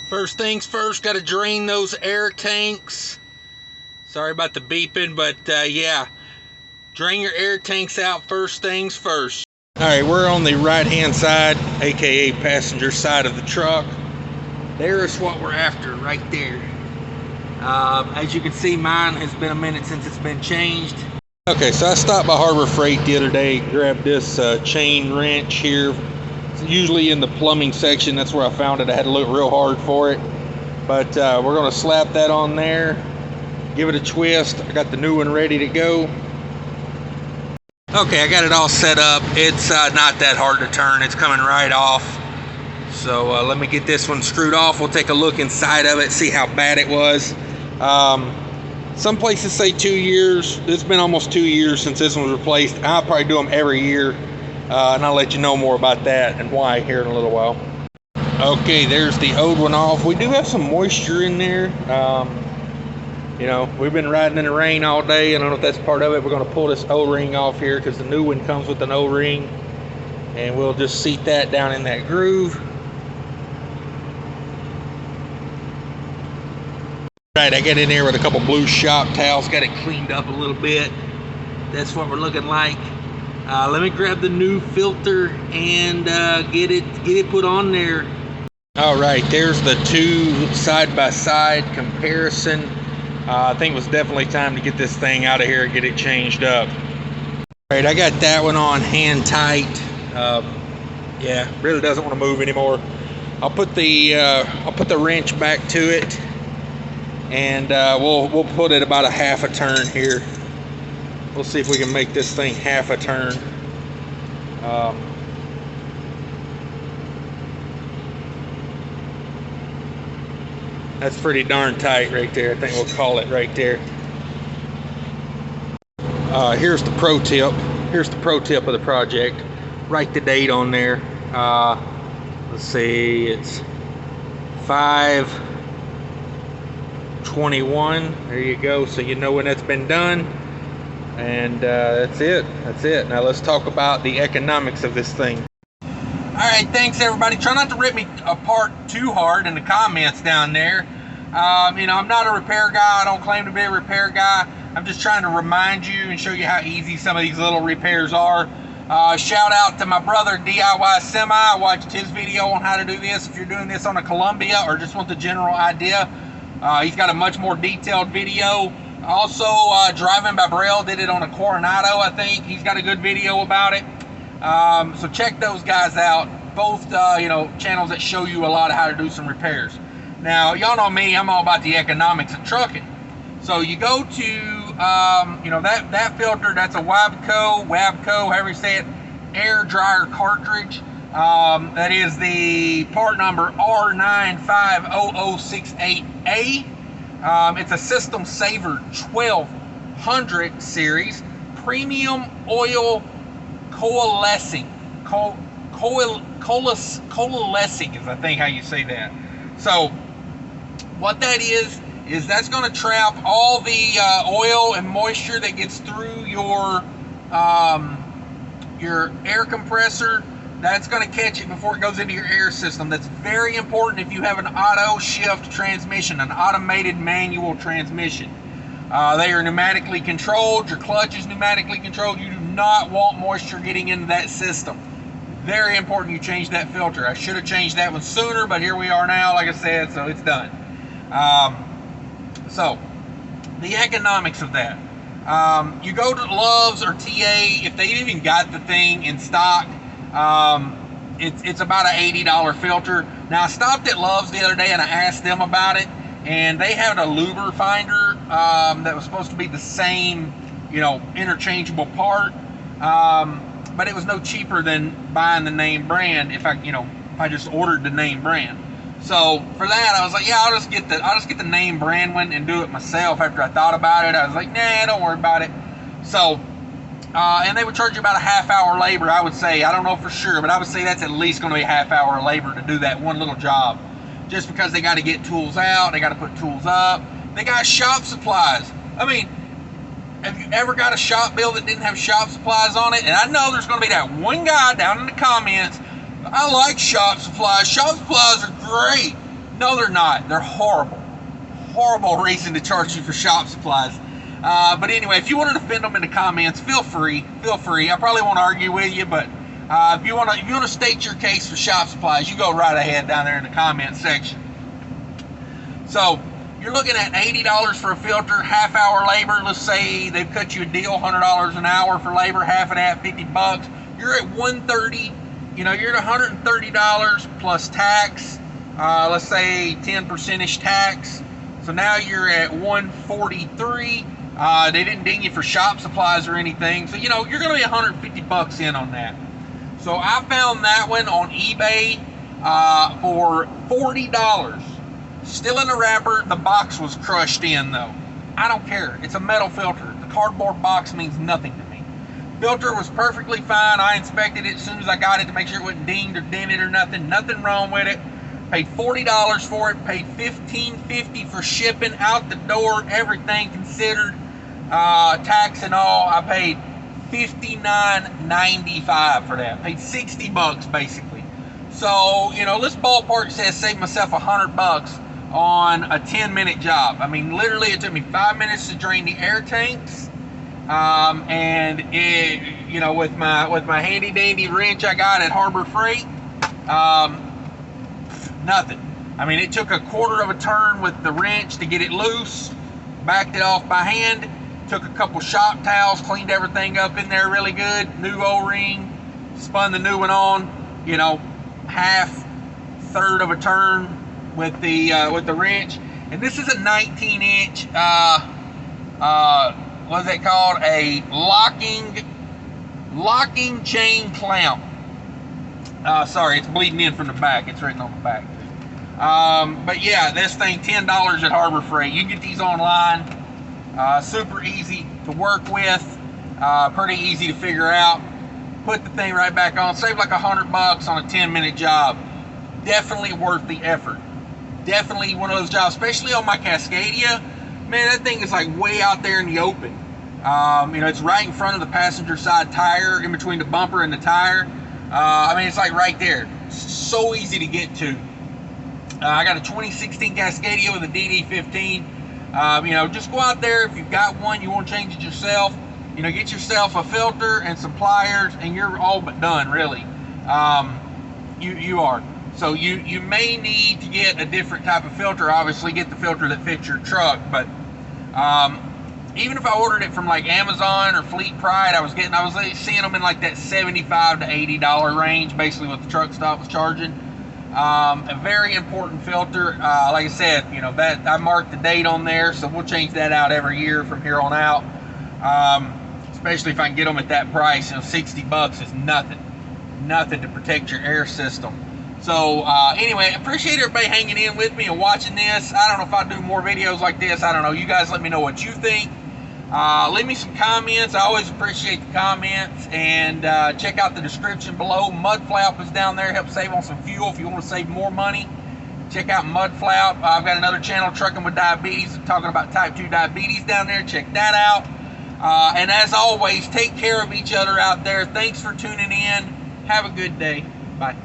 First things first, got to drain those air tanks. Sorry about the beeping, but yeah, drain your air tanks out first things first. All right, we're on the right-hand side, aka passenger side of the truck. There's what we're after right there. As you can see, mine has been a minute since it's been changed. Okay, so I stopped by Harbor Freight the other day, grabbed this chain wrench here. It's usually in the plumbing section. That's where I found it. I had to look real hard for it. But we're going to slap that on there, give it a twist. I got the new one ready to go. Okay, I got it all set up. It's not that hard to turn. It's coming right off. So let me get this one screwed off. We'll take a look inside of it, see how bad it was. Some places say 2 years. It's been almost 2 years since this one was replaced. I'll probably do them every year, and I'll let you know more about that and why here in a little while. Okay, there's the old one off. We do have some moisture in there. You know, we've been riding in the rain all day. I don't know if that's part of it. We're going to pull this O-ring off here because the new one comes with an O-ring, and we'll just seat that down in that groove. Right, I got in there with a couple blue shop towels, got it cleaned up a little bit. That's what we're looking like. Let me grab the new filter and get it put on there. All right, there's the two side-by-side comparison. I think it was definitely time to get this thing out of here and get it changed up. All right, I got that one on hand tight. Yeah, really doesn't want to move anymore. I'll put the wrench back to it. And we'll put it about a half a turn here. We'll see if we can make this thing half a turn. That's pretty darn tight right there. I think we'll call it right there. Here's the pro tip. Here's the pro tip of the project. Write the date on there. Let's see, it's 5/21. There you go, so you know when that's been done. And that's it. Now let's talk about the economics of this thing. All right, thanks everybody. Try not to rip me apart too hard in the comments down there. You know, I'm not a repair guy. I don't claim to be a repair guy. I'm just trying to remind you and show you how easy some of these little repairs are. Shout out to my brother DIY Semi. I watched his video on how to do this. If you're doing this on a Columbia or just want the general idea, he's got a much more detailed video. Also, Driving by Braille did it on a Coronado, I think. He's got a good video about it. So check those guys out. Both, you know, channels that show you a lot of how to do some repairs. Now, y'all know me. I'm all about the economics of trucking. So you go to, you know, that filter. That's a Wabco, however you say it, air dryer cartridge. That is the part number R950068A. It's a System Saver 1200 series premium oil coalescing. Coalescing is, I think, how you say that. So what that is that's going to trap all the oil and moisture that gets through your air compressor. That's going to catch it before it goes into your air system. That's very important if you have an auto shift transmission, an automated manual transmission. They are pneumatically controlled. Your clutch is pneumatically controlled. You do not want moisture getting into that system. Very important you change that filter. I should have changed that one sooner, but here we are now, like I said, so it's done. So, the economics of that. You go to Love's or TA, if they even got the thing in stock, it's about an $80 filter. Now, I stopped at Love's the other day and I asked them about it, and they had a luber finder that was supposed to be the same, you know, interchangeable part, but it was no cheaper than buying the name brand if I just ordered the name brand. So for that, I was like, yeah, I'll just get the name brand one and do it myself. After I thought about it, I was like, nah, don't worry about it. So, and they would charge you about a half-hour labor, I would say. I don't know for sure, but I would say that's at least going to be a half-hour labor to do that one little job. Just because they got to get tools out, they got to put tools up. They got shop supplies. I mean, have you ever got a shop bill that didn't have shop supplies on it? And I know there's going to be that one guy down in the comments. I like shop supplies. Shop supplies are great. No, they're not. They're horrible. Horrible reason to charge you for shop supplies. But anyway, if you want to defend them in the comments, feel free. Feel free. I probably won't argue with you, but if you want to state your case for shop supplies, you go right ahead down there in the comment section. So you're looking at $80 for a filter, half-hour labor. Let's say they've cut you a deal, $100 an hour for labor, half and half, $50. You're at $130. You know, you're at $130 plus tax. Let's say 10% tax. So now you're at $143. They didn't ding you for shop supplies or anything. So, you know, you're going to be $150 in on that. So I found that one on eBay for $40. Still in the wrapper. The box was crushed in, though. I don't care. It's a metal filter. The cardboard box means nothing to me. Filter was perfectly fine. I inspected it as soon as I got it to make sure it wasn't dinged or dented or nothing. Nothing wrong with it. Paid $40 for it. Paid $15.50 for shipping out the door. Everything considered, tax and all. I paid $59.95 for that. Paid $60 basically. So, you know, let's ballpark says save myself $100 on a 10-minute job. I mean, literally it took me 5 minutes to drain the air tanks. And it, you know, with my handy dandy wrench I got at Harbor Freight, nothing. I mean, it took a quarter of a turn with the wrench to get it loose. Backed it off by hand. Took a couple shop towels, cleaned everything up in there really good. New O-ring, spun the new one on. You know, third of a turn with the wrench. And this is a 19-inch. What is that called? A locking chain clamp. Sorry, it's bleeding in from the back. It's written on the back. But yeah, this thing, $10 at Harbor Freight. You can get these online. Super easy to work with. Pretty easy to figure out. Put the thing right back on. Save like $100 on a 10-minute job. Definitely worth the effort. Definitely one of those jobs, especially on my Cascadia. Man, that thing is like way out there in the open. You know, it's right in front of the passenger side tire, in between the bumper and the tire. I mean, it's like right there. It's so easy to get to. I got a 2016 Cascadia with a DD15. You know, just go out there. If you've got one, you want to change it yourself. You know, get yourself a filter and some pliers, and you're all but done, really. You are. So you may need to get a different type of filter. Obviously, get the filter that fits your truck. But even if I ordered it from like Amazon or Fleet Pride, I was seeing them in like that $75 to $80 range, basically what the truck stop was charging. A very important filter. Like I said, you know, that I marked the date on there, so we'll change that out every year from here on out. Especially if I can get them at that price. You know, $60 is nothing to protect your air system. So anyway, appreciate everybody hanging in with me and watching this. I don't know if I'll do more videos like this. I don't know. You guys let me know what you think. Leave me some comments. I always appreciate the comments. And check out the description below. Mud Flap is down there. Help save on some fuel if you want to save more money. Check out Mud Flap. I've got another channel, Trucking with Diabetes, talking about type 2 diabetes down there. Check that out. And as always, take care of each other out there. Thanks for tuning in. Have a good day. Bye.